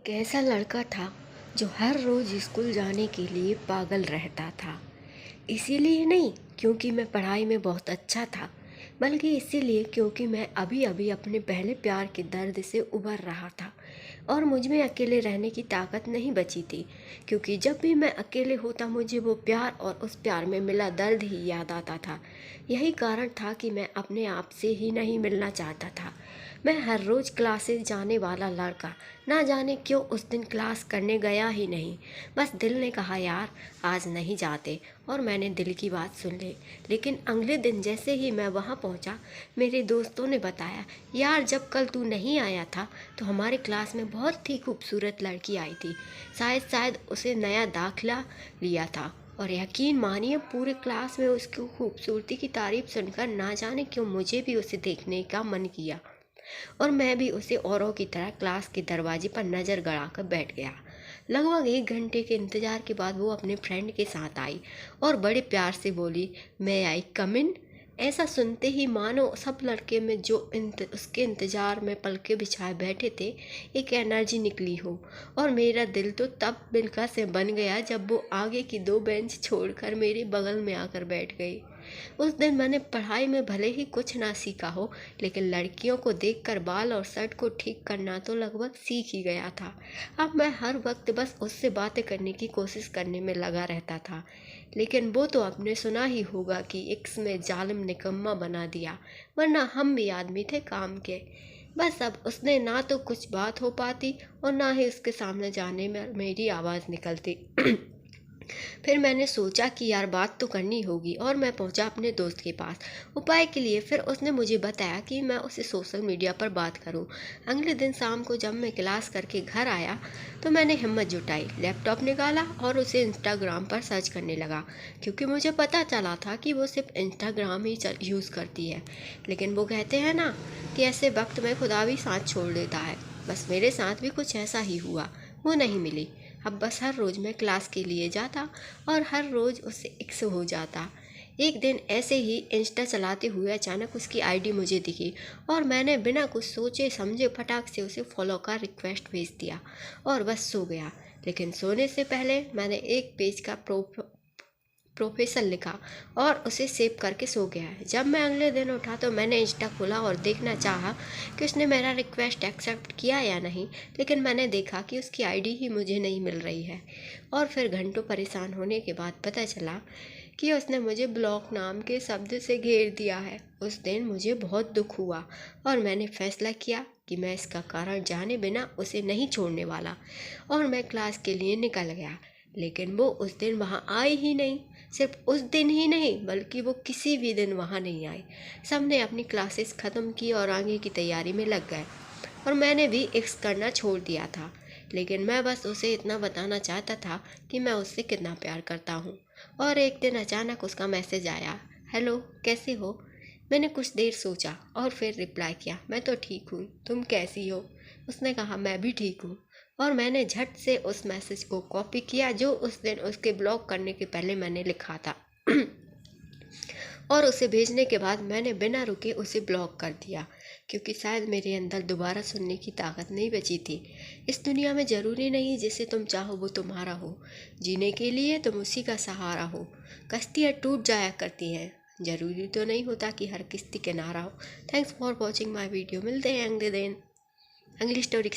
एक ऐसा लड़का था जो हर रोज़ स्कूल जाने के लिए पागल रहता था। इसीलिए नहीं क्योंकि मैं पढ़ाई में बहुत अच्छा था, बल्कि इसीलिए क्योंकि मैं अभी अभी अपने पहले प्यार के दर्द से उबर रहा था और मुझ में अकेले रहने की ताकत नहीं बची थी। क्योंकि जब भी मैं अकेले होता मुझे वो प्यार और उस प्यार में मिला दर्द ही याद आता था। यही कारण था कि मैं अपने आप से ही नहीं मिलना चाहता था। मैं हर रोज़ क्लासेस जाने वाला लड़का ना जाने क्यों उस दिन क्लास करने गया ही नहीं। बस दिल ने कहा यार आज नहीं जाते, और मैंने दिल की बात सुन ली। लेकिन अगले दिन जैसे ही मैं वहाँ पहुँचा, मेरे दोस्तों ने बताया यार जब कल तू नहीं आया था तो हमारे क्लास में बहुत ही खूबसूरत लड़की आई थी। शायद उसे नया दाखिला लिया था। और यकीन मानिए पूरे क्लास में उसकी खूबसूरती की तारीफ सुनकर ना जाने क्यों मुझे भी उसे देखने का मन किया, और मैं भी उसे औरों की तरह क्लास के दरवाजे पर नज़र गड़ाकर बैठ गया। लगभग 1 घंटे के इंतज़ार के बाद वो अपने फ्रेंड के साथ आई और बड़े प्यार से बोली, मैं आई कम इन। ऐसा सुनते ही मानो सब लड़के में जो उसके इंतज़ार में पलके बिछाए बैठे थे एक एनर्जी निकली हो। और मेरा दिल तो तब मिल्खा से बन गया जब वो आगे की 2 बेंच छोड़कर मेरे बगल में आकर बैठ गई। उस दिन मैंने पढ़ाई में भले ही कुछ ना सीखा हो, लेकिन लड़कियों को देखकर बाल और शर्ट को ठीक करना तो लगभग सीख ही गया था। अब मैं हर वक्त बस उससे बातें करने की कोशिश करने में लगा रहता था। लेकिन वो तो आपने सुना ही होगा कि इक्स में जालिम निकम्मा बना दिया, वरना हम भी आदमी थे काम के। बस अब उसने ना तो कुछ बात हो पाती और ना ही उसके सामने जाने में मेरी आवाज़ निकलती। फिर मैंने सोचा कि यार बात तो करनी होगी, और मैं पहुंचा अपने दोस्त के पास उपाय के लिए। फिर उसने मुझे बताया कि मैं उसे सोशल मीडिया पर बात करूं। अगले दिन शाम को जब मैं क्लास करके घर आया तो मैंने हिम्मत जुटाई, लैपटॉप निकाला और उसे इंस्टाग्राम पर सर्च करने लगा, क्योंकि मुझे पता चला था कि वो सिर्फ इंस्टाग्राम ही यूज़ करती है। लेकिन वो कहते हैं ना कि ऐसे वक्त में खुदा भी साथ छोड़ देता है। बस मेरे साथ भी कुछ ऐसा ही हुआ, वो नहीं मिली। अब बस हर रोज़ मैं क्लास के लिए जाता और हर रोज़ उससे इक्स हो जाता। एक दिन ऐसे ही इंस्टा चलाते हुए अचानक उसकी आईडी मुझे दिखी और मैंने बिना कुछ सोचे समझे फटाक से उसे फॉलो का रिक्वेस्ट भेज दिया और बस सो गया। लेकिन सोने से पहले मैंने एक पेज का प्रोफेसर लिखा और उसे सेव करके सो गया है। जब मैं अगले दिन उठा तो मैंने इंस्टा खोला और देखना चाहा कि उसने मेरा रिक्वेस्ट एक्सेप्ट किया या नहीं, लेकिन मैंने देखा कि उसकी आईडी ही मुझे नहीं मिल रही है। और फिर घंटों परेशान होने के बाद पता चला कि उसने मुझे ब्लॉक नाम के शब्द से घेर दिया है। उस दिन मुझे बहुत दुख हुआ और मैंने फैसला किया कि मैं इसका कारण जाने बिना उसे नहीं छोड़ने वाला, और मैं क्लास के लिए निकल गया। लेकिन वो उस दिन वहाँ आई ही नहीं। सिर्फ उस दिन ही नहीं बल्कि वो किसी भी दिन वहाँ नहीं आई। सबने अपनी क्लासेस ख़त्म की और आगे की तैयारी में लग गए, और मैंने भी एक्स करना छोड़ दिया था। लेकिन मैं बस उसे इतना बताना चाहता था कि मैं उससे कितना प्यार करता हूँ। और एक दिन अचानक उसका मैसेज आया, हेलो कैसे हो। मैंने कुछ देर सोचा और फिर रिप्लाई किया, मैं तो ठीक हूँ, तुम कैसी हो। उसने कहा मैं भी ठीक हूँ। और मैंने झट से उस मैसेज को कॉपी किया जो उस दिन उसके ब्लॉक करने के पहले मैंने लिखा था। और उसे भेजने के बाद मैंने बिना रुके उसे ब्लॉक कर दिया, क्योंकि शायद मेरे अंदर दोबारा सुनने की ताकत नहीं बची थी। इस दुनिया में ज़रूरी नहीं जिसे तुम चाहो वो तुम्हारा हो, जीने के लिए तुम उसी का सहारा हो। कश्तियाँ टूट जाया करती हैं, ज़रूरी तो नहीं होता कि हर किश्ती किनारा हो। Thanks for watching my video. मिलते हैं अगले दिन अगली स्टोरी के साथ।